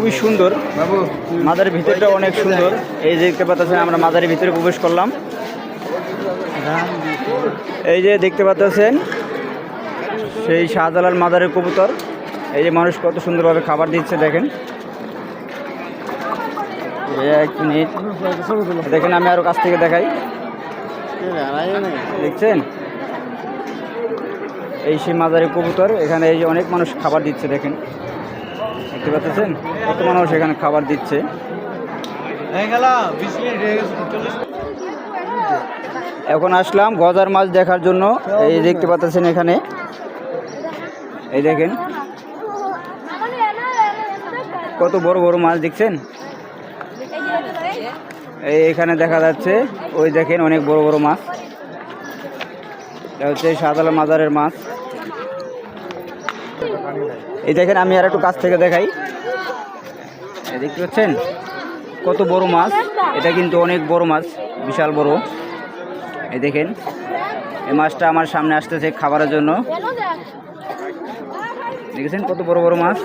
খুবই সুন্দর। মাজারের ভিতরটা অনেক সুন্দর। এই যে দেখতে পাচ্ছেন আমরা মাজারের ভিতরে প্রবেশ করলাম। এই যে দেখতে পাচ্ছেন সেই শাহজালাল মাজারের কবুতর। এই যে মানুষ কত সুন্দরভাবে খাবার দিচ্ছে দেখেন। এক মিনিট দেখেন, আমি আরো কাছ থেকে দেখাই। দেখছেন এই সেই মাজারের কবুতর। এখানে এই যে অনেক মানুষ খাবার দিচ্ছে দেখেন, দেখতে পাচ্ছেন কত মানুষ এখানে খাবার দিচ্ছে। এখন আসলাম গজার মাছ দেখার জন্য। এই দেখতে পাচ্ছেন এখানে, এই দেখেন কত বড় বড় মাছ দেখছেন। এখানে দেখা যাচ্ছে, ওই দেখেন অনেক বড় বড় মাছ। এটা হচ্ছে শাহজালাল মাজারের মাছ। এই দেখেন, আমি আর একটু কাছ থেকে দেখাই। দেখতে পাচ্ছেন কত বড় মাছ। এটা কিন্তু অনেক বড় মাছ, বিশাল বড়। এই দেখেন এই মাছটা আমার সামনে আসতেছে খাবারের জন্য। দেখেছেন কত বড় বড় মাছ।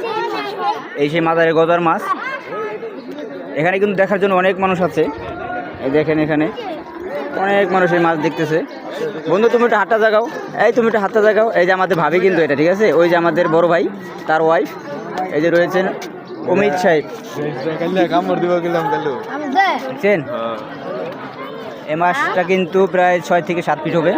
এই সেই মাজারে গজার মাছ। এখানে কিন্তু দেখার জন্য অনেক মানুষ আছে। এই দেখেন এখানে অনেক মানুষ এই মাছ দেখতেছে। বন্ধু তুমি একটু হাতটা জাগাও, এই তুমি একটু হাতটা জাগাও। এই যে আমাদের ভাবি কিন্তু এটা, ঠিক আছে, ওই যে আমাদের বড় ভাই তার ওয়াইফ। এই যে রয়েছেন অমিত সাহেব। দেখছেন এই মাছটা কিন্তু প্রায় 6 থেকে 7 ফিট হবে।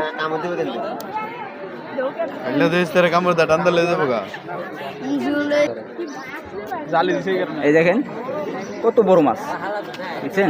এই দেখেন কত বড় মাছ, দেখছেন।